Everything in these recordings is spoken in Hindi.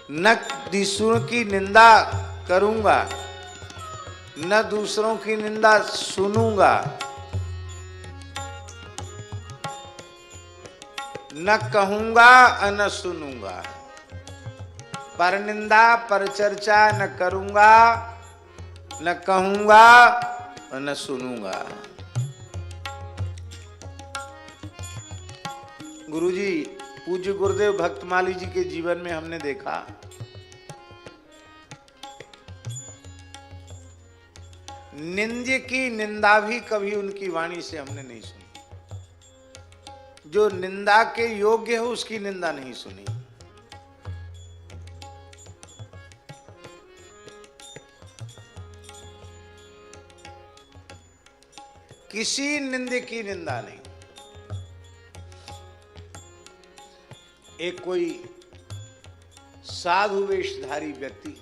न दूसरों की निंदा करूंगा, न दूसरों की निंदा सुनूंगा, न कहूंगा न सुनूंगा। पर निंदा पर चर्चा न करूंगा, न कहूंगा न सुनूंगा। गुरुजी, पूज्य गुरुदेव भक्तमाली जी के जीवन में हमने देखा निंद्य की निंदा भी कभी उनकी वाणी से हमने नहीं सुनी। जो निंदा के योग्य है उसकी निंदा नहीं सुनी। किसी निंदे की निंदा नहीं। एक कोई साधु वेशधारी व्यक्ति,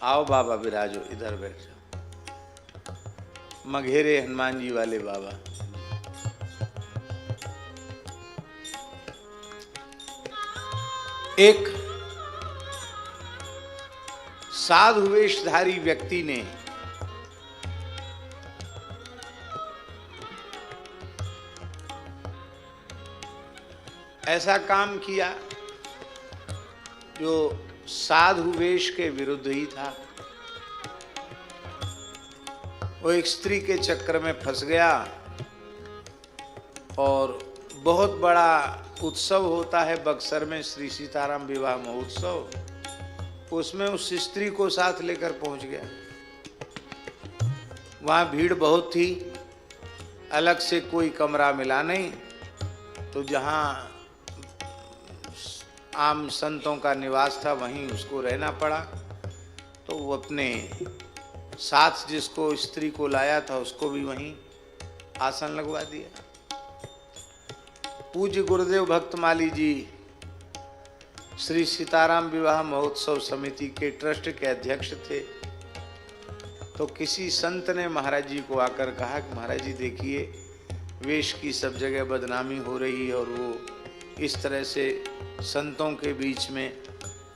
आओ बाबा विराजो, इधर बैठ जाओ, मघेरे हनुमान जी वाले बाबा। एक साधु वेशधारी व्यक्ति ने ऐसा काम किया जो साधु वेश के विरुद्ध ही था। वो एक स्त्री के चक्कर में फंस गया और बहुत बड़ा उत्सव होता है बक्सर में, श्री सीताराम विवाह महोत्सव। उसमें उस स्त्री को साथ लेकर पहुंच गया। वहां भीड़ बहुत थी, अलग से कोई कमरा मिला नहीं, तो जहां आम संतों का निवास था वहीं उसको रहना पड़ा। तो वो अपने साथ जिसको स्त्री को लाया था उसको भी वहीं आसन लगवा दिया। पूज्य गुरुदेव भक्तमाली जी श्री सीताराम विवाह महोत्सव समिति के ट्रस्ट के अध्यक्ष थे। तो किसी संत ने महाराज जी को आकर कहा कि महाराज जी देखिए, वेश की सब जगह बदनामी हो रही है और वो इस तरह से संतों के बीच में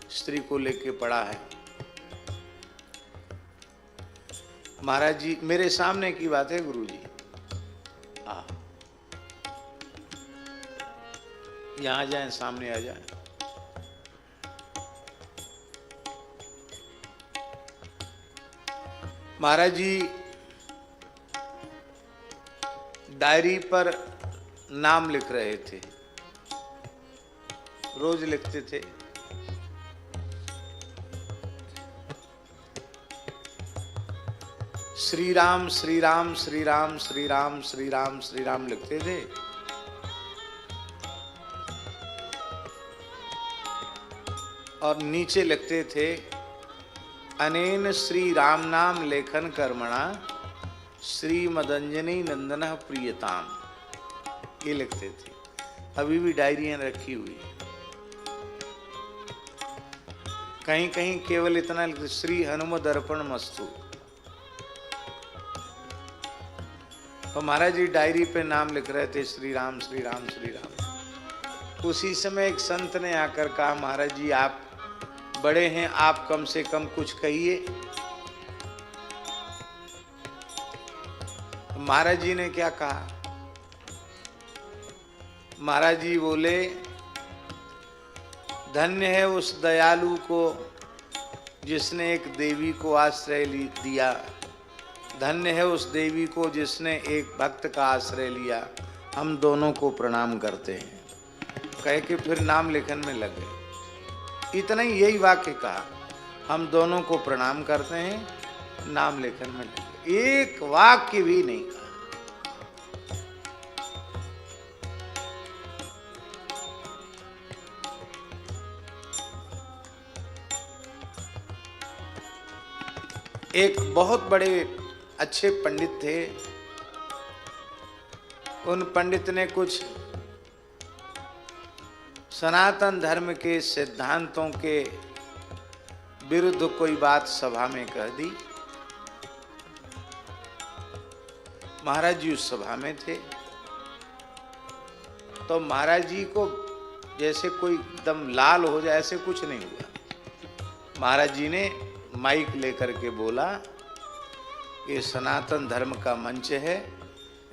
स्त्री को लेके पड़ा है। महाराज जी, मेरे सामने की बात है गुरु जी, यहाँ आ जाएं, सामने आ जाएं। महाराज जी डायरी पर नाम लिख रहे थे, रोज लिखते थे। श्री राम श्री राम श्री राम श्री राम श्री राम श्री राम लिखते थे। और नीचे लिखते थे, अनेन श्री राम नाम लेखन कर्मणा श्री मदंजनी नंदन प्रियताम। ये लिखते थे। अभी भी डायरियां रखी हुई, कहीं कहीं केवल इतना लिखते, श्री हनुम दर्पण मस्तु। तो महाराज जी डायरी पे नाम लिख रहे थे, श्री राम श्री राम श्री राम। उसी समय एक संत ने आकर कहा, महाराज जी आप बड़े हैं, आप कम से कम कुछ कहिए। महाराज जी ने क्या कहा? महाराज जी बोले, धन्य है उस दयालु को जिसने एक देवी को आश्रय दिया, धन्य है उस देवी को जिसने एक भक्त का आश्रय लिया। हम दोनों को प्रणाम करते हैं। कह के फिर नाम लिखन में लगे। इतना ही, यही वाक्य कहा, हम दोनों को प्रणाम करते हैं, नाम लेखन में लगे। एक वाक्य भी नहीं कहा। एक बहुत बड़े अच्छे पंडित थे। उन पंडित ने कुछ सनातन धर्म के सिद्धांतों के विरुद्ध कोई बात सभा में कह दी। महाराज जी उस सभा में थे। तो महाराज जी को जैसे कोई एकदम लाल हो जाए, ऐसे कुछ नहीं हुआ। महाराज जी ने माइक लेकर के बोला कि सनातन धर्म का मंच है,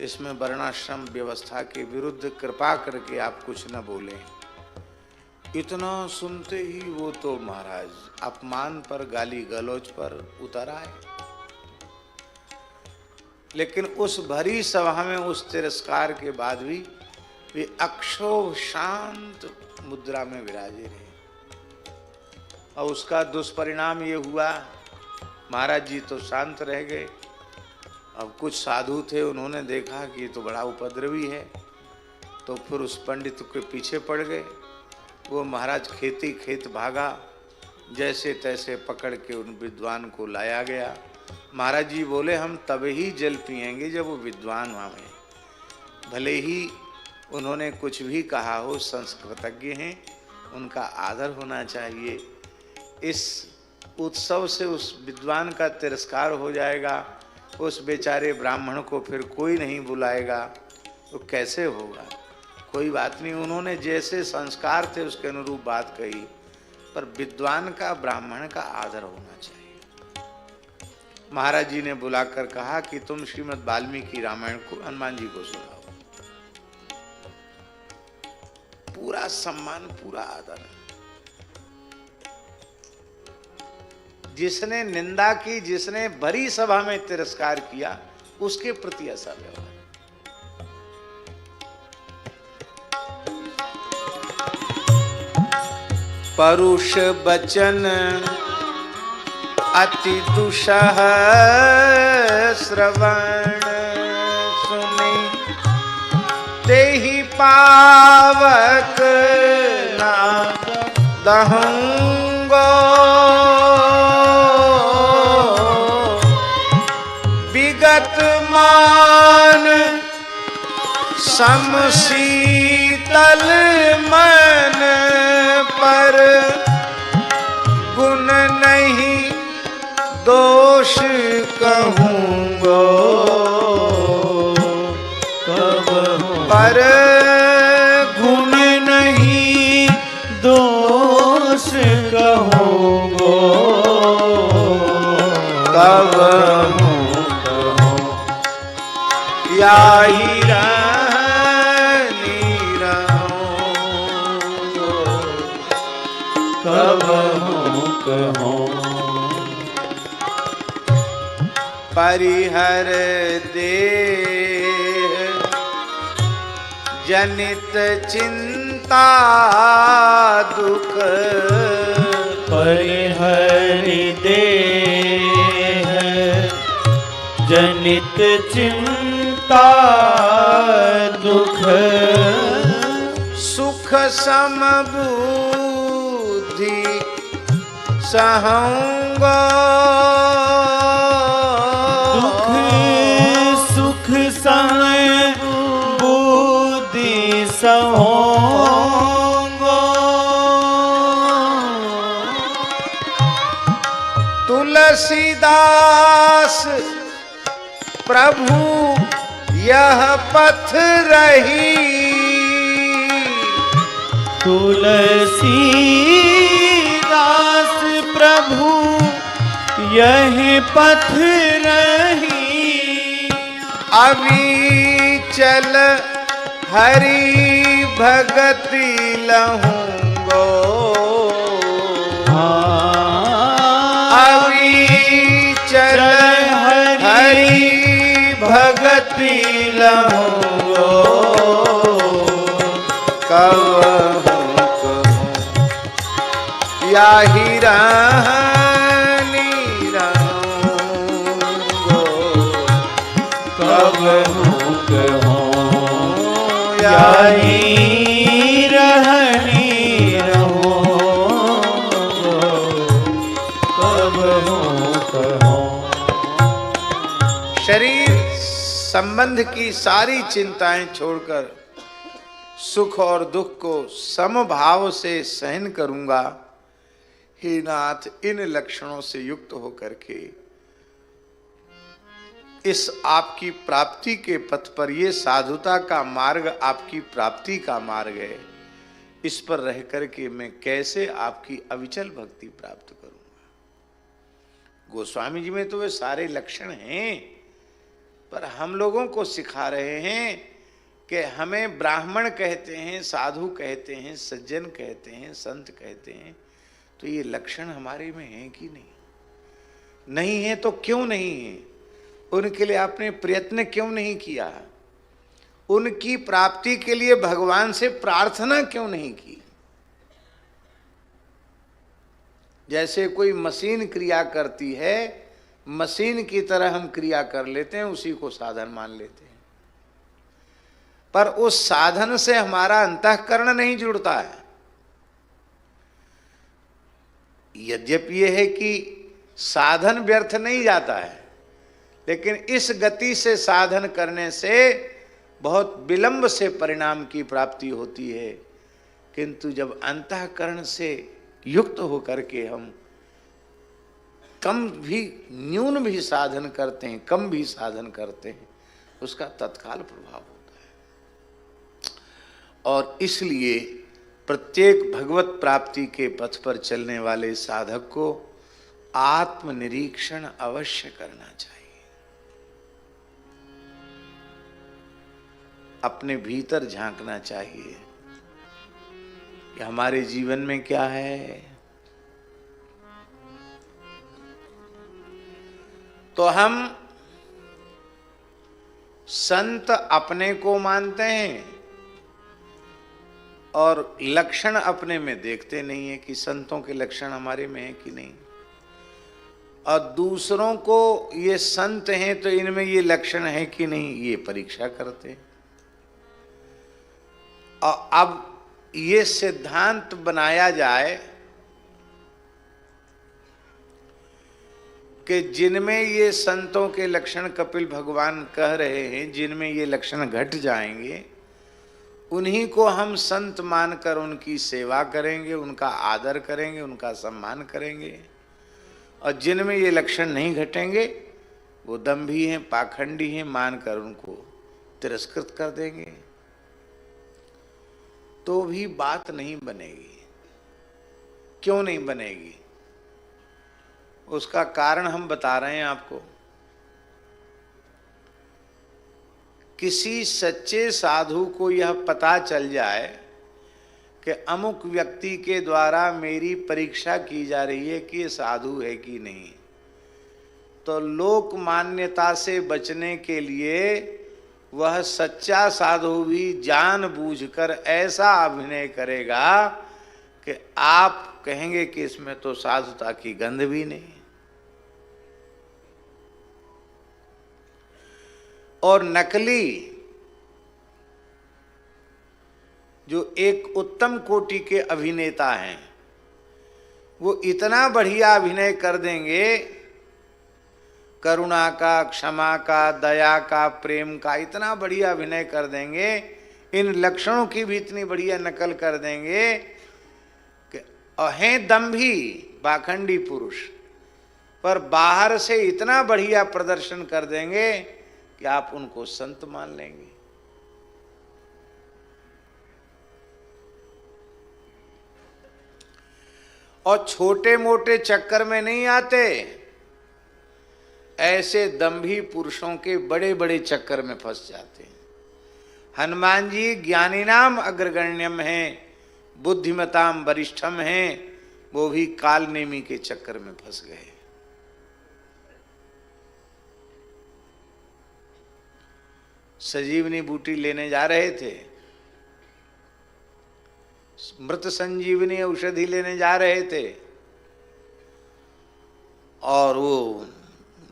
इसमें वर्णाश्रम व्यवस्था के विरुद्ध कृपा करके आप कुछ न बोलें। इतना सुनते ही वो तो महाराज अपमान पर, गाली गलौज पर उतर आए। लेकिन उस भरी सभा में उस तिरस्कार के बाद भी वे अक्षोभ शांत मुद्रा में विराजे रहे। और उसका दुष्परिणाम ये हुआ, महाराज जी तो शांत रह गए। अब कुछ साधु थे, उन्होंने देखा कि ये तो बड़ा उपद्रवी है, तो फिर उस पंडित के पीछे पड़ गए। वो महाराज खेती खेत भागा, जैसे तैसे पकड़ के उन विद्वान को लाया गया। महाराज जी बोले हम तब ही जल पिएंगे जब वो विद्वान आवे। भले ही उन्होंने कुछ भी कहा हो, संस्कृतज्ञ हैं, उनका आदर होना चाहिए। इस उत्सव से उस विद्वान का तिरस्कार हो जाएगा, उस बेचारे ब्राह्मण को फिर कोई नहीं बुलाएगा, तो कैसे होगा। कोई बात नहीं, उन्होंने जैसे संस्कार थे उसके अनुरूप बात कही, पर विद्वान का, ब्राह्मण का आदर होना चाहिए। महाराज जी ने बुलाकर कहा कि तुम श्रीमद् वाल्मीकि रामायण को हनुमान जी को सुनाओ। पूरा सम्मान, पूरा आदर। जिसने निंदा की, जिसने भरी सभा में तिरस्कार किया, उसके प्रति ऐसा व्यवहार। परुष बचन अति दुषह श्रवण सुनी, तेहि पावक ना दहूंगो, विगत मान समशीतल मन पर, गुण नहीं दोष कहूंगो, पर गुण नहीं दोष कहूंगो, कब याही रहनी रहूं, कब कहूं। परिहर देह जनित चिंता दुख, परिहर देह जनित चिंता दुख, सुख समबुद्धि सहूंगा, दुख सुख समबुद्धि सहूंगा, तुलसीदास प्रभु यह पथ रही, तुलसीदास प्रभु यह पथ रही, अविचल हरि भगति लहूंगो, अविचल हरि भगति लहूंगो, कब याही रहनी रहूंगो, कब कहूं याही रहनी रहूंगो, कब कहूं। शरीर संबंध की सारी चिंताएं छोड़कर सुख और दुख को समभाव से सहन करूंगा। हे नाथ, इन लक्षणों से युक्त होकर के इस आपकी प्राप्ति के पथ पर, ये साधुता का मार्ग आपकी प्राप्ति का मार्ग है, इस पर रह करके मैं कैसे आपकी अविचल भक्ति प्राप्त करूंगा। गोस्वामी जी में तो वे सारे लक्षण हैं, पर हम लोगों को सिखा रहे हैं कि हमें ब्राह्मण कहते हैं, साधु कहते हैं, सज्जन कहते हैं, संत कहते हैं, तो ये लक्षण हमारे में हैं कि नहीं? नहीं है तो क्यों नहीं है? उनके लिए आपने प्रयत्न क्यों नहीं किया? उनकी प्राप्ति के लिए भगवान से प्रार्थना क्यों नहीं की? जैसे कोई मशीन क्रिया करती है, मशीन की तरह हम क्रिया कर लेते हैं, उसी को साधन मान लेते हैं, पर उस साधन से हमारा अंतःकरण नहीं जुड़ता है। यद्यपि यह है कि साधन व्यर्थ नहीं जाता है, लेकिन इस गति से साधन करने से बहुत विलंब से परिणाम की प्राप्ति होती है। किंतु जब अंतःकरण से युक्त होकर के हम कम भी, न्यून भी साधन करते हैं, कम भी साधन करते हैं, उसका तत्काल प्रभाव होता है। और इसलिए प्रत्येक भगवत प्राप्ति के पथ पर चलने वाले साधक को आत्मनिरीक्षण अवश्य करना चाहिए। अपने भीतर झांकना चाहिए कि हमारे जीवन में क्या है। तो हम संत अपने को मानते हैं और लक्षण अपने में देखते नहीं है कि संतों के लक्षण हमारे में है कि नहीं, और दूसरों को ये संत हैं तो इनमें ये लक्षण है कि नहीं, ये परीक्षा करते हैं। और अब ये सिद्धांत बनाया जाए कि जिनमें ये संतों के लक्षण कपिल भगवान कह रहे हैं, जिनमें ये लक्षण घट जाएंगे, उन्हीं को हम संत मानकर उनकी सेवा करेंगे, उनका आदर करेंगे, उनका सम्मान करेंगे। और जिनमें ये लक्षण नहीं घटेंगे वो दंभी हैं, पाखंडी हैं, मानकर उनको तिरस्कृत कर देंगे, तो भी बात नहीं बनेगी। क्यों नहीं बनेगी? उसका कारण हम बता रहे हैं आपको। किसी सच्चे साधु को यह पता चल जाए कि अमुक व्यक्ति के द्वारा मेरी परीक्षा की जा रही है कि ये साधु है कि नहीं, तो लोक मान्यता से बचने के लिए वह सच्चा साधु भी जानबूझकर ऐसा अभिनय करेगा कि आप कहेंगे कि इसमें तो साधुता की गंध भी नहीं। और नकली जो एक उत्तम कोटि के अभिनेता हैं, वो इतना बढ़िया अभिनय कर देंगे, करुणा का, क्षमा का, दया का, प्रेम का इतना बढ़िया अभिनय कर देंगे, इन लक्षणों की भी इतनी बढ़िया नकल कर देंगे कि हैं दंभी पाखंडी पुरुष, पर बाहर से इतना बढ़िया प्रदर्शन कर देंगे कि आप उनको संत मान लेंगे। और छोटे मोटे चक्कर में नहीं आते, ऐसे दंभी पुरुषों के बड़े बड़े चक्कर में फंस जाते हैं। हनुमान जी ज्ञानी नाम अग्रगण्यम हैं, बुद्धिमताम वरिष्ठम हैं, वो भी काल नेमी के चक्कर में फंस गए। संजीवनी बूटी लेने जा रहे थे, मृत संजीवनी औषधि लेने जा रहे थे, और वो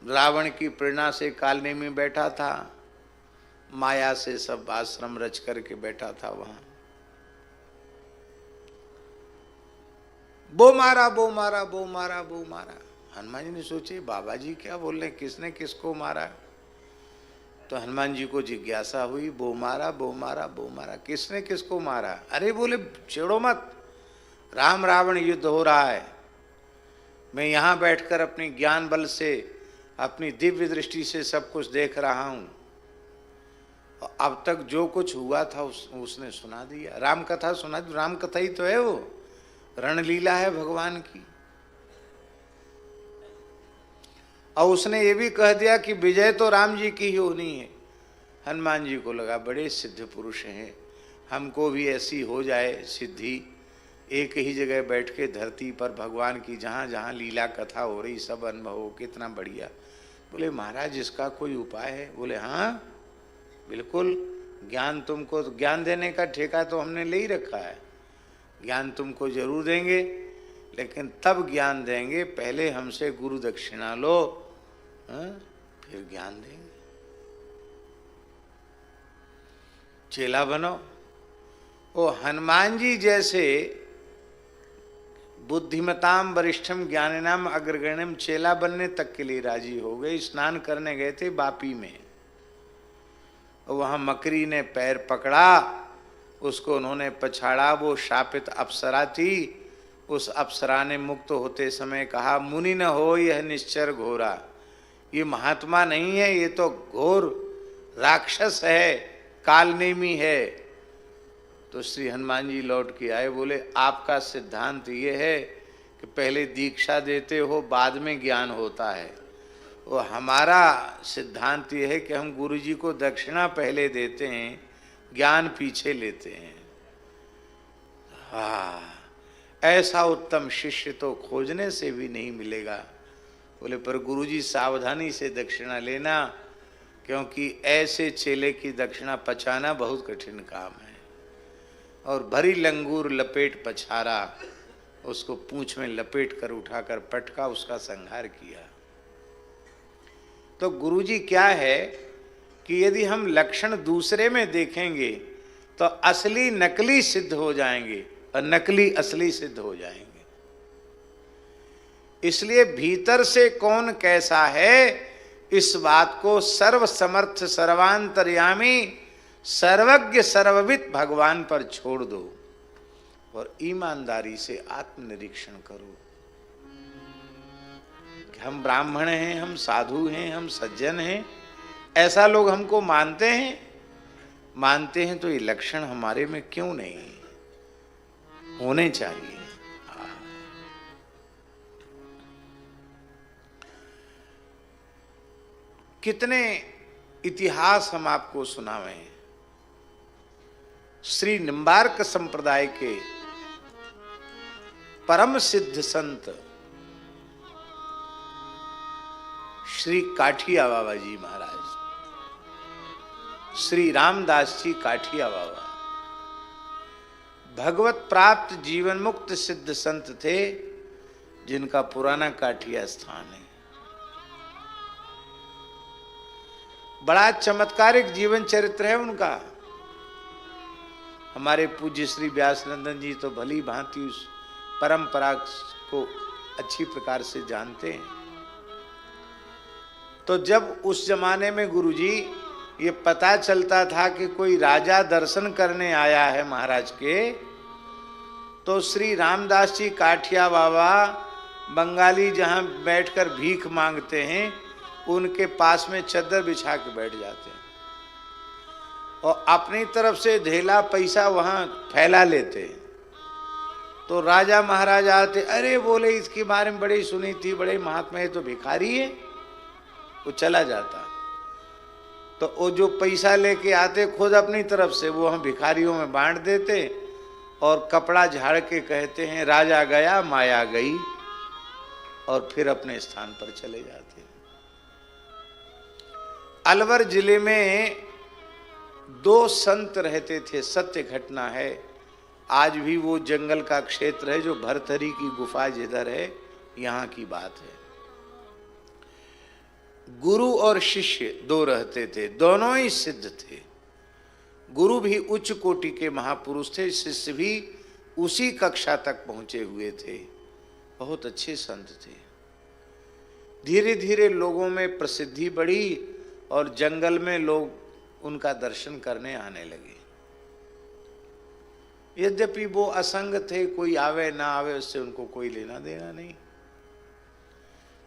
रावण की प्रेरणा से कालने में बैठा था, माया से सब आश्रम रच करके बैठा था वहां। बो मारा, बो मारा, बो मारा, बो मारा। हनुमान जी ने सोचे बाबा जी क्या बोल रहे, किसने किसको मारा? तो हनुमान जी को जिज्ञासा हुई, बो मारा, बो मारा, बो मारा, किसने किसको मारा? अरे बोले छेड़ो मत, राम रावण युद्ध हो रहा है, मैं यहाँ बैठकर अपनी ज्ञान बल से, अपनी दिव्य दृष्टि से सब कुछ देख रहा हूँ, अब तक जो कुछ हुआ था उसने सुना दिया, राम कथा सुना दी। राम कथा ही तो है वो, रणलीला है भगवान की। और उसने ये भी कह दिया कि विजय तो राम जी की ही होनी है। हनुमान जी को लगा बड़े सिद्ध पुरुष हैं, हमको भी ऐसी हो जाए सिद्धि, एक ही जगह बैठ के धरती पर भगवान की जहाँ जहाँ लीला कथा हो रही सब अनुभव हो, कितना बढ़िया। बोले महाराज इसका कोई उपाय है? बोले हाँ बिल्कुल, ज्ञान तुमको, ज्ञान देने का ठेका तो हमने ले ही रखा है, ज्ञान तुमको जरूर देंगे, लेकिन तब ज्ञान देंगे पहले हमसे गुरु दक्षिणा लो, फिर ज्ञान देंगे, चेला बनो। ओ हनुमान जी जैसे बुद्धिमताम वरिष्ठम ज्ञानिनाम अग्रगण्यम चेला बनने तक के लिए राजी हो गए। स्नान करने गए थे बापी में, वहां मकरी ने पैर पकड़ा, उसको उन्होंने पछाड़ा। वो शापित अप्सरा थी, उस अप्सरा ने मुक्त होते समय कहा मुनि न हो यह निश्चर घोरा, ये महात्मा नहीं है, ये तो घोर राक्षस है, कालनेमी है। तो श्री हनुमान जी लौट के आए, बोले आपका सिद्धांत ये है कि पहले दीक्षा देते हो बाद में ज्ञान होता है, और हमारा सिद्धांत ये है कि हम गुरु जी को दक्षिणा पहले देते हैं, ज्ञान पीछे लेते हैं। हाँ, ऐसा उत्तम शिष्य तो खोजने से भी नहीं मिलेगा। बोले पर गुरु जी सावधानी से दक्षिणा लेना, क्योंकि ऐसे चेले की दक्षिणा पचाना बहुत कठिन काम है। और भरी लंगूर लपेट पछारा, उसको पूंछ में लपेट कर उठाकर पटका, उसका संहार किया। तो गुरुजी क्या है कि यदि हम लक्षण दूसरे में देखेंगे तो असली नकली सिद्ध हो जाएंगे और नकली असली सिद्ध हो जाएंगे। इसलिए भीतर से कौन कैसा है इस बात को सर्व समर्थ सर्वांतर्यामी सर्वज्ञ सर्वविद भगवान पर छोड़ दो और ईमानदारी से आत्मनिरीक्षण करो। हम ब्राह्मण हैं, हम साधु हैं, हम सज्जन हैं, ऐसा लोग हमको मानते हैं तो ये लक्षण हमारे में क्यों नहीं होने चाहिए। कितने इतिहास हम आपको सुनावे। श्री निम्बार्क संप्रदाय के परम सिद्ध संत श्री काठिया बाबा जी महाराज, श्री रामदास जी काठिया बाबा भगवत प्राप्त जीवन मुक्त सिद्ध संत थे, जिनका पुराना काठिया स्थान है। बड़ा चमत्कारिक जीवन चरित्र है उनका। हमारे पूज्य श्री व्यासनंदन जी तो भली भांति उस परंपरा को अच्छी प्रकार से जानते हैं। तो जब उस जमाने में गुरुजी ये पता चलता था कि कोई राजा दर्शन करने आया है महाराज के, तो श्री रामदास जी काठिया बाबा बंगाली जहां बैठकर भीख मांगते हैं, उनके पास में चद्दर बिछा के बैठ जाते हैं और अपनी तरफ से ढेला पैसा वहां फैला लेते हैं। तो राजा महाराज आते, अरे बोले इसके बारे में बड़ी सुनी थी, बड़े महात्मा है, तो भिखारी है। वो चला जाता। तो वो जो पैसा लेके आते खुद अपनी तरफ से वो हम भिखारियों में बांट देते और कपड़ा झाड़ के कहते हैं राजा गया माया गई, और फिर अपने स्थान पर चले जाते। अलवर जिले में 2 संत रहते थे, सत्य घटना है। आज भी वो जंगल का क्षेत्र है जो भरथरी की गुफा जिधर है, यहाँ की बात है। गुरु और शिष्य 2 रहते थे, दोनों ही सिद्ध थे। गुरु भी उच्च कोटि के महापुरुष थे, शिष्य भी उसी कक्षा तक पहुंचे हुए थे, बहुत अच्छे संत थे। धीरे धीरे लोगों में प्रसिद्धि बढ़ी और जंगल में लोग उनका दर्शन करने आने लगे। यद्यपि वो असंग थे, कोई आवे ना आवे उससे उनको कोई लेना देना नहीं,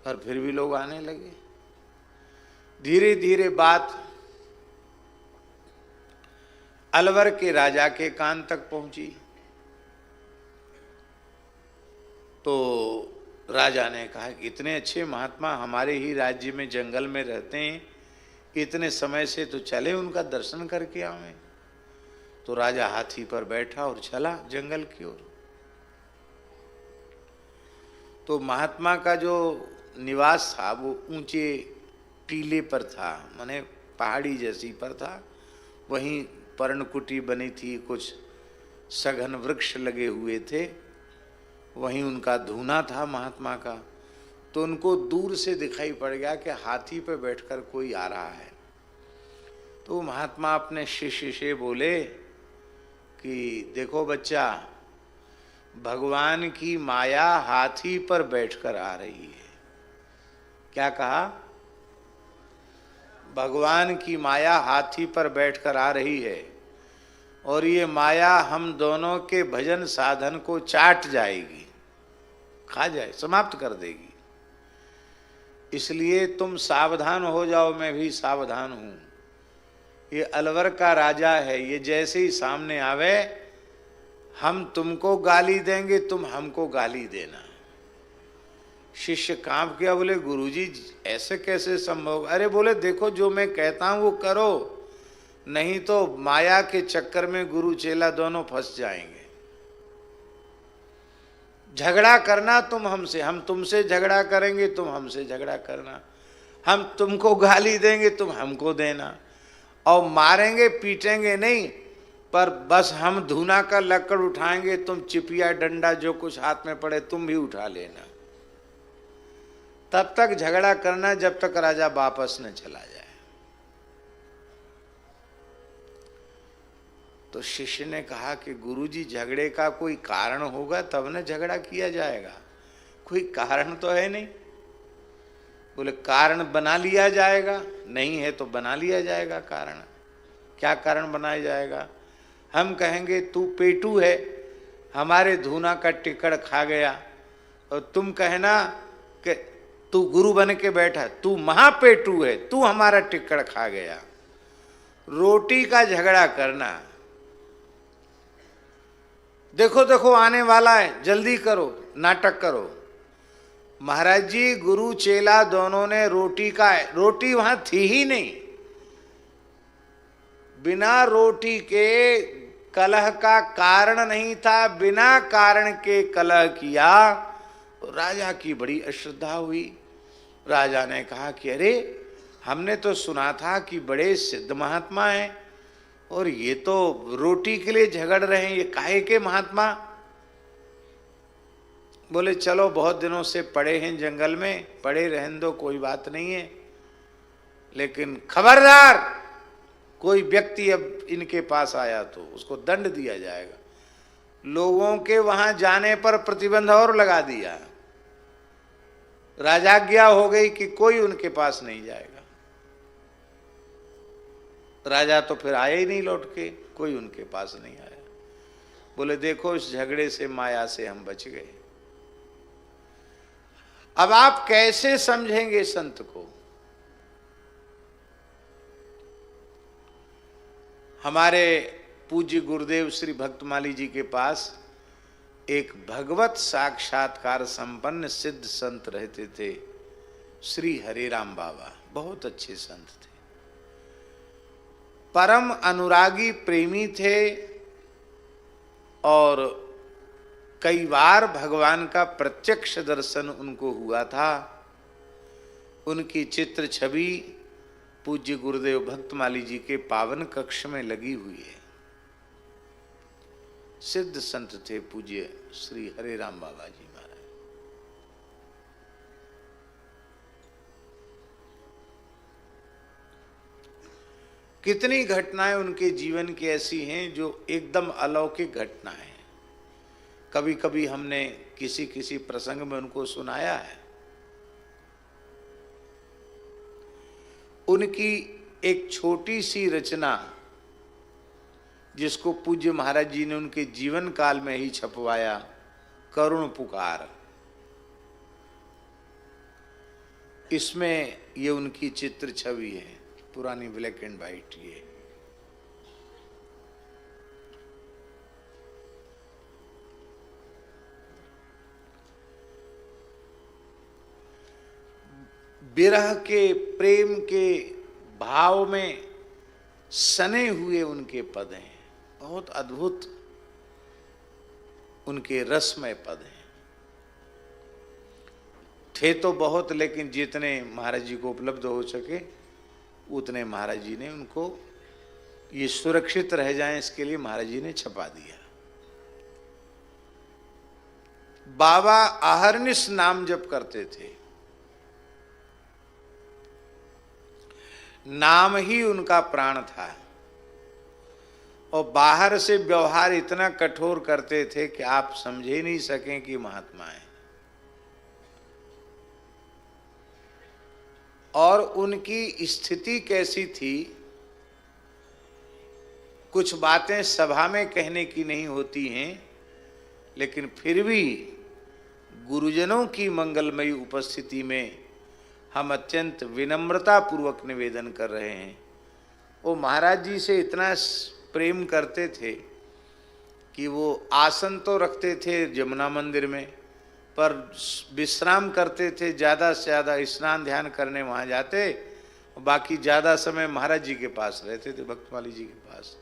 पर फिर भी लोग आने लगे। धीरे धीरे बात अलवर के राजा के कान तक पहुंची। तो राजा ने कहा कि इतने अच्छे महात्मा हमारे ही राज्य में जंगल में रहते हैं, इतने समय से तो चले उनका दर्शन करके आवे। तो राजा हाथी पर बैठा और चला जंगल की ओर। तो महात्मा का जो निवास था वो ऊंचे टीले पर था, माने पहाड़ी जैसी पर था। वहीं पर्णकुटी बनी थी, कुछ सघन वृक्ष लगे हुए थे, वहीं उनका धूना था महात्मा का। तो उनको दूर से दिखाई पड़ गया कि हाथी पर बैठकर कोई आ रहा है। तो महात्मा अपने शिष्य से बोले कि देखो बच्चा, भगवान की माया हाथी पर बैठकर आ रही है। क्या कहा? भगवान की माया हाथी पर बैठकर आ रही है और ये माया हम दोनों के भजन साधन को चाट जाएगी, खा जाए, समाप्त कर देगी। इसलिए तुम सावधान हो जाओ, मैं भी सावधान हूं। ये अलवर का राजा है, ये जैसे ही सामने आवे हम तुमको गाली देंगे, तुम हमको गाली देना। शिष्य कांप गया, बोले गुरुजी ऐसे कैसे संभव? अरे बोले देखो, जो मैं कहता हूं वो करो, नहीं तो माया के चक्कर में गुरु चेला दोनों फंस जाएंगे। झगड़ा करना तुम हमसे, हम तुमसे झगड़ा करेंगे, तुम हमसे झगड़ा करना। हम तुमको गाली देंगे, तुम हमको देना। और मारेंगे पीटेंगे नहीं, पर बस हम धूना का लकड़ उठाएंगे, तुम चिपिया डंडा जो कुछ हाथ में पड़े तुम भी उठा लेना। तब तक झगड़ा करना जब तक राजा वापस न चला जाए। तो शिष्य ने कहा कि गुरुजी झगड़े का कोई कारण होगा तब न झगड़ा किया जाएगा, कोई कारण तो है नहीं। बोले कारण बना लिया जाएगा, नहीं है तो बना लिया जाएगा कारण। क्या कारण बनाया जाएगा? हम कहेंगे तू पेटू है, हमारे धूना का टिकड़ खा गया, और तुम कहना कि तू गुरु बन के बैठा, तू महापेटू है, तू हमारा टिकड़ खा गया। रोटी का झगड़ा करना, देखो देखो आने वाला है, जल्दी करो, नाटक करो। महाराज जी गुरु चेला दोनों ने रोटी वहां थी ही नहीं। बिना रोटी के कलह का कारण नहीं था, बिना कारण के कलह किया। राजा की बड़ी अश्रद्धा हुई। राजा ने कहा कि अरे हमने तो सुना था कि बड़े सिद्ध महात्मा हैं और ये तो रोटी के लिए झगड़ रहे हैं, ये काहे के महात्मा? बोले चलो बहुत दिनों से पड़े हैं जंगल में, पड़े रहने दो, कोई बात नहीं है, लेकिन खबरदार कोई व्यक्ति अब इनके पास आया तो उसको दंड दिया जाएगा। लोगों के वहां जाने पर प्रतिबंध और लगा दिया। राजाज्ञा हो गई कि कोई उनके पास नहीं जाएगा। राजा तो फिर आए ही नहीं लौट के, कोई उनके पास नहीं आया। बोले देखो इस झगड़े से, माया से हम बच गए। अब आप कैसे समझेंगे संत को? हमारे पूज्य गुरुदेव श्री भक्तमाली जी के पास एक भगवत साक्षात्कार संपन्न सिद्ध संत रहते थे, श्री हरिराम बाबा। बहुत अच्छे संत थे, परम अनुरागी प्रेमी थे और कई बार भगवान का प्रत्यक्ष दर्शन उनको हुआ था। उनकी चित्र छवि पूज्य गुरुदेव भक्तमाली जी के पावन कक्ष में लगी हुई है। सिद्ध संत थे पूज्य श्री हरिराम बाबा जी महाराज। कितनी घटनाएं उनके जीवन की ऐसी हैं जो एकदम अलौकिक घटना है। कभी कभी हमने किसी किसी प्रसंग में उनको सुनाया है। उनकी एक छोटी सी रचना जिसको पूज्य महाराज जी ने उनके जीवन काल में ही छपवाया, करुण पुकार, इसमें ये उनकी चित्र छवि है, पुरानी ब्लैक एंड व्हाइट। ये विरह के, प्रेम के भाव में सने हुए उनके पद हैं। बहुत अद्भुत उनके रसमय पद हैं। थे तो बहुत, लेकिन जितने महाराज जी को उपलब्ध हो सके उतने महाराज जी ने उनको, ये सुरक्षित रह जाएं इसके लिए महाराज जी ने छपा दिया। बाबा अहरनिश नाम जप करते थे। नाम ही उनका प्राण था और बाहर से व्यवहार इतना कठोर करते थे कि आप समझ ही नहीं सकें कि महात्मा है। और उनकी स्थिति कैसी थी, कुछ बातें सभा में कहने की नहीं होती हैं, लेकिन फिर भी गुरुजनों की मंगलमयी उपस्थिति में हम अत्यंत विनम्रता पूर्वक निवेदन कर रहे हैं। वो महाराज जी से इतना प्रेम करते थे कि वो आसन तो रखते थे जमुना मंदिर में, पर विश्राम करते थे। ज़्यादा से ज़्यादा स्नान ध्यान करने वहाँ जाते, बाकी ज़्यादा समय महाराज जी के पास रहते थे, भक्तमाली जी के पास।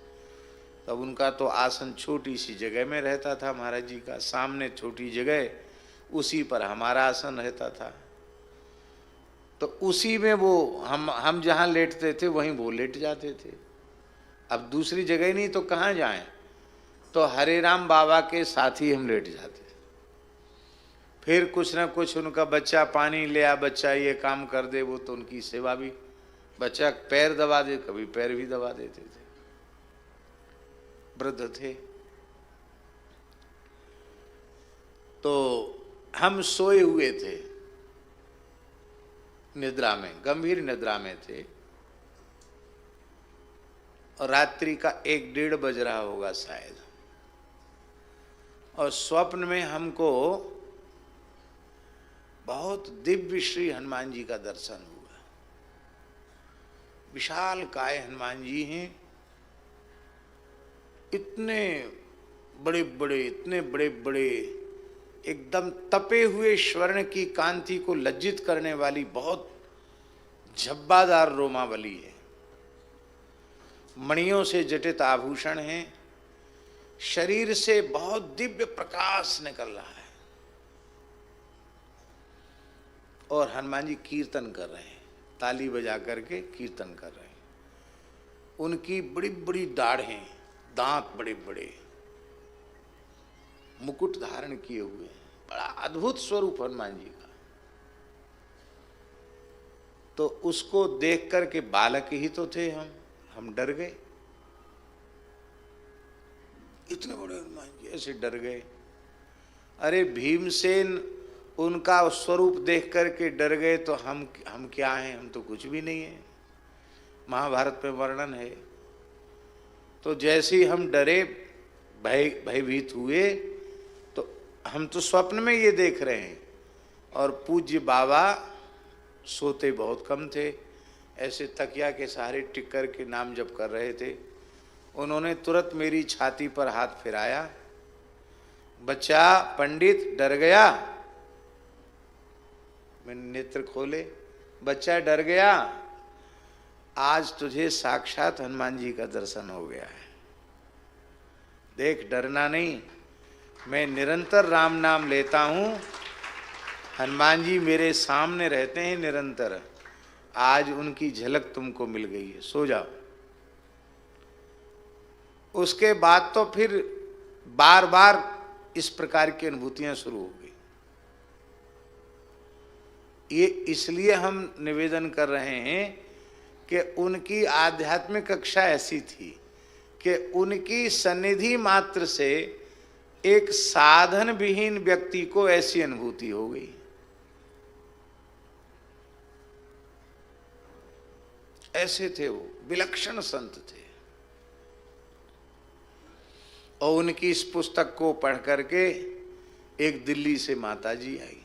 तब उनका तो आसन छोटी सी जगह में रहता था महाराज जी का, सामने छोटी जगह, उसी पर हमारा आसन रहता था। तो उसी में वो हम जहाँ लेटते थे वहीं वो लेट जाते थे। अब दूसरी जगह नहीं तो कहाँ जाएं, तो हरे राम बाबा के साथ ही हम लेट जाते। फिर कुछ ना कुछ उनका बच्चा पानी ले आ, बच्चा ये काम कर दे, वो तो उनकी सेवा भी, बच्चा पैर दबा दे, कभी पैर भी दबा देते थे। वृद्ध थे। तो हम सोए हुए थे, निद्रा में, गंभीर निद्रा में थे, और रात्रि का 1-1:30 बज रहा होगा शायद। और स्वप्न में हमको बहुत दिव्य श्री हनुमान जी का दर्शन हुआ। विशाल काय हनुमान जी हैं, इतने बड़े बड़े, इतने बड़े बड़े, एकदम तपे हुए स्वर्ण की कांति को लज्जित करने वाली बहुत झब्बादार रोमावली है। मणियों से जटित आभूषण हैं, शरीर से बहुत दिव्य प्रकाश निकल रहा है। और हनुमान जी कीर्तन कर रहे हैं, ताली बजा करके कीर्तन कर रहे हैं। उनकी बड़ी बड़ी दाढ़ें, दांत बड़े बड़े, मुकुट धारण किए हुए, बड़ा अद्भुत स्वरूप हनुमान जी का। तो उसको देख करके, बालक ही तो थे हम डर गए। इतने बड़े हनुमान जी, ऐसे डर गए। अरे भीमसेन उनका स्वरूप देख करके डर गए, तो हम क्या हैं? हम तो कुछ भी नहीं है। महाभारत में वर्णन है। तो जैसे ही हम डरे, भयभीत हुए, तो हम तो स्वप्न में ये देख रहे हैं। और पूज्य बाबा सोते बहुत कम थे, ऐसे तकिया के सहारे टिक कर के नाम जप कर रहे थे। उन्होंने तुरंत मेरी छाती पर हाथ फिराया, बच्चा पंडित डर गया। मैंने नेत्र खोले, बच्चा डर गया, आज तुझे साक्षात हनुमान जी का दर्शन हो गया है। देख, डरना नहीं, मैं निरंतर राम नाम लेता हूँ, हनुमान जी मेरे सामने रहते हैं निरंतर। आज उनकी झलक तुमको मिल गई है, सो जाओ। उसके बाद तो फिर बार बार इस प्रकार की अनुभूतियां शुरू हो गई। ये इसलिए हम निवेदन कर रहे हैं कि उनकी आध्यात्मिक कक्षा ऐसी थी कि उनकी सन्निधि मात्र से एक साधन विहीन व्यक्ति को ऐसी अनुभूति हो गई। ऐसे थे वो, विलक्षण संत थे। और उनकी इस पुस्तक को पढ़ करके एक दिल्ली से माताजी आई,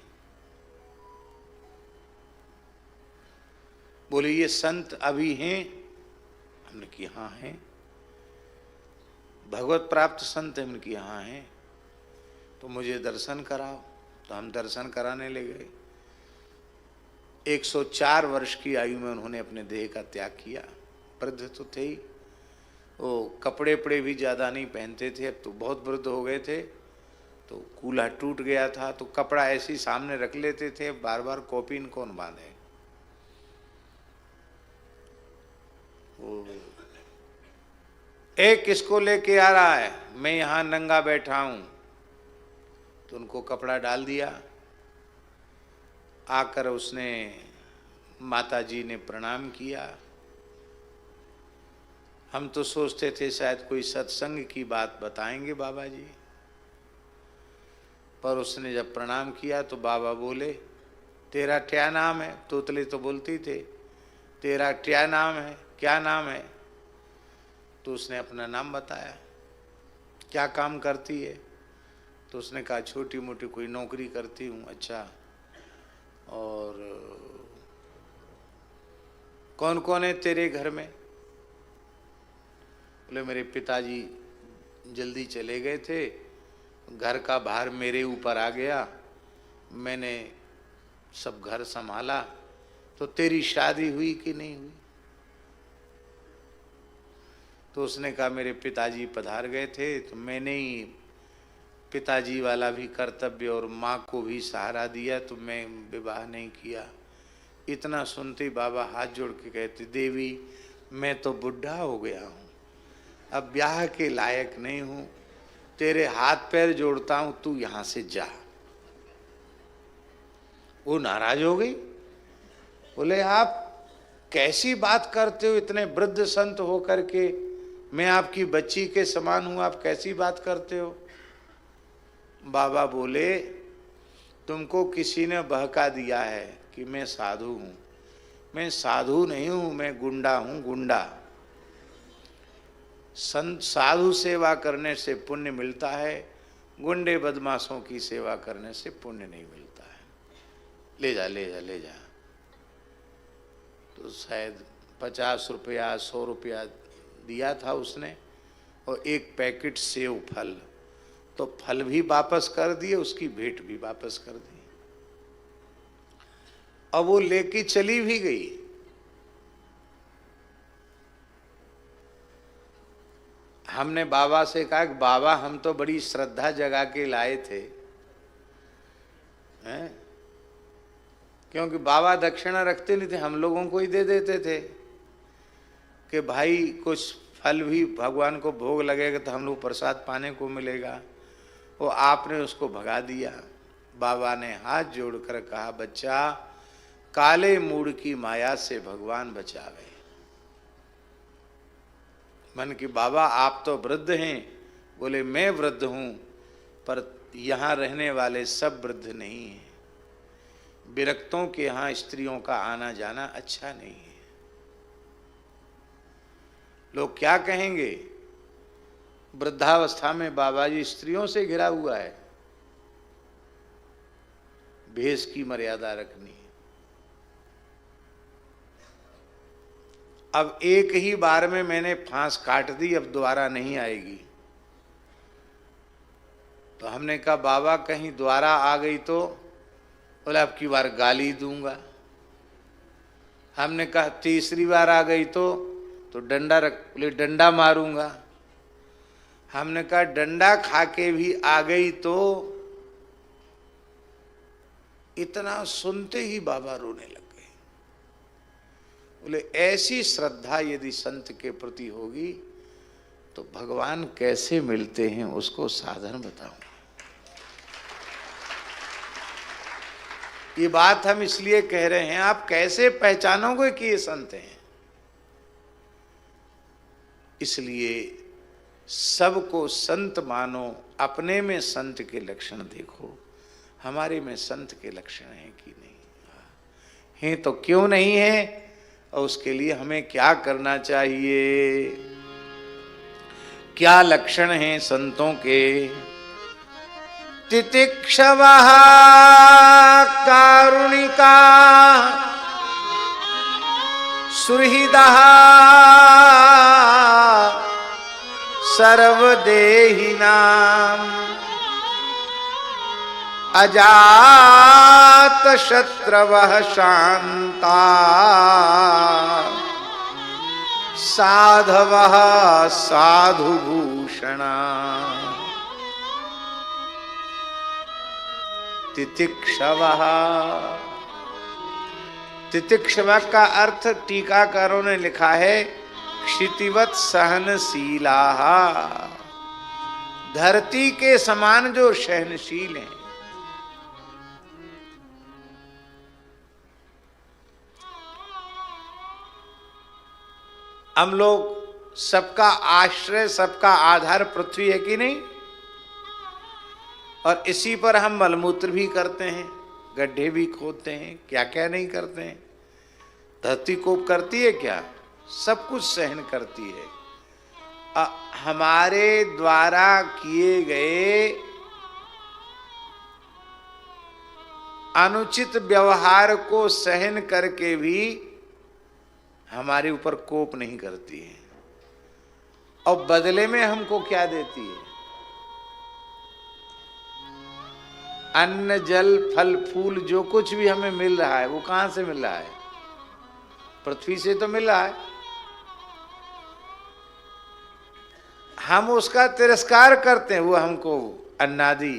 बोले ये संत अभी हैं? हमने कि हाँ हैं। भगवत प्राप्त संत है? हमने कि हाँ हैं। तो मुझे दर्शन कराओ। तो हम दर्शन कराने ले गए। 104 वर्ष की आयु में उन्होंने अपने देह का त्याग किया। वृद्ध तो थे ही, वो कपड़े पड़े भी ज़्यादा नहीं पहनते थे, अब तो बहुत वृद्ध हो गए थे, तो कूल्हा टूट गया था, तो कपड़ा ऐसे ही सामने रख लेते थे, बार बार कॉपीन कौन बांधे। एक किसको लेके आ रहा है, मैं यहाँ नंगा बैठा हूं, तो उनको कपड़ा डाल दिया। आकर उसने, माता जी ने प्रणाम किया। हम तो सोचते थे शायद कोई सत्संग की बात बताएंगे बाबा जी, पर उसने जब प्रणाम किया तो बाबा बोले, तेरा क्या नाम है? तोतले तो बोलती थे, तेरा क्या नाम है, क्या नाम है? तो उसने अपना नाम बताया। क्या काम करती है? तो उसने कहा छोटी मोटी कोई नौकरी करती हूँ। अच्छा, और कौन कौन है तेरे घर में? बोले मेरे पिताजी जल्दी चले गए थे, घर का भार मेरे ऊपर आ गया, मैंने सब घर संभाला। तो तेरी शादी हुई कि नहीं हुई? तो उसने कहा मेरे पिताजी पधार गए थे, तो मैंने ही पिताजी वाला भी कर्तव्य और माँ को भी सहारा दिया, तो मैं विवाह नहीं किया। इतना सुनते ही बाबा हाथ जोड़ के कहते, देवी मैं तो बुढ़ा हो गया हूँ, अब ब्याह के लायक नहीं हूँ, तेरे हाथ पैर जोड़ता हूँ, तू यहाँ से जा। वो नाराज हो गई, बोले आप कैसी बात करते हो, इतने वृद्ध संत हो करके, मैं आपकी बच्ची के समान हूँ, आप कैसी बात करते हो? बाबा बोले तुमको किसी ने बहका दिया है कि मैं साधु हूँ। मैं साधु नहीं हूँ, मैं गुंडा हूँ, गुंडा। संत साधु सेवा करने से पुण्य मिलता है, गुंडे बदमाशों की सेवा करने से पुण्य नहीं मिलता है। ले जा ले जा ले जा। तो शायद 50 रुपया 100 रुपया दिया था उसने, और एक पैकेट सेव फल, तो फल भी वापस कर दिए, उसकी भेंट भी वापस कर दी। अब वो लेके चली भी गई। हमने बाबा से कहा कि बाबा हम तो बड़ी श्रद्धा जगा के लाए थे, हैं? क्योंकि बाबा दक्षिणा रखते नहीं थे, हम लोगों को ही दे देते थे कि भाई कुछ फल भी भगवान को भोग लगेगा तो हम लोग प्रसाद पाने को मिलेगा। वो आपने उसको भगा दिया। बाबा ने हाथ जोड़कर कहा, बच्चा काले मूड की माया से भगवान बचावे। मन की बाबा आप तो वृद्ध हैं। बोले मैं वृद्ध हूं, पर यहाँ रहने वाले सब वृद्ध नहीं हैं। विरक्तों के यहाँ स्त्रियों का आना जाना अच्छा नहीं है। लोग क्या कहेंगे, वृद्धावस्था में बाबा जी स्त्रियों से घिरा हुआ है। भेष की मर्यादा रखनी है। अब एक ही बार में मैंने फांस काट दी, अब दोबारा नहीं आएगी। तो हमने कहा बाबा कहीं दोबारा आ गई तो? बोले अब की बार गाली दूंगा। हमने कहा तीसरी बार आ गई तो डंडा रख, बोले डंडा मारूंगा। हमने कहा डंडा खा के भी आ गई तो? इतना सुनते ही बाबा रोने लग गए। बोले ऐसी श्रद्धा यदि संत के प्रति होगी तो भगवान कैसे मिलते हैं उसको साधन बताऊं। ये बात हम इसलिए कह रहे हैं, आप कैसे पहचानोगे कि ये संत हैं? इसलिए सबको संत मानो, अपने में संत के लक्षण देखो, हमारे में संत के लक्षण हैं कि नहीं हैं, तो क्यों नहीं है, और उसके लिए हमें क्या करना चाहिए, क्या लक्षण हैं संतों के। तितिक्षवः कारुणिका सुहृदः सर्वदेहिनां अजात अजात शत्रवः शांता साधवः साधुभूषणा तितिक्षवः। तितिक्षव का अर्थ टीकाकारों ने लिखा है क्षितिवत सहनशीलाः, धरती के समान जो सहनशील हैं। हम लोग सबका आश्रय सबका आधार पृथ्वी है कि नहीं, और इसी पर हम मलमूत्र भी करते हैं, गड्ढे भी खोदते हैं, क्या क्या नहीं करते हैं। धरती कोप करती है क्या? सब कुछ सहन करती है। हमारे द्वारा किए गए अनुचित व्यवहार को सहन करके भी हमारे ऊपर कोप नहीं करती है, और बदले में हमको क्या देती है? अन्न जल फल फूल जो कुछ भी हमें मिल रहा है वो कहां से मिल रहा है? पृथ्वी से तो मिल रहा है। हम उसका तिरस्कार करते हैं, वो हमको अन्नादि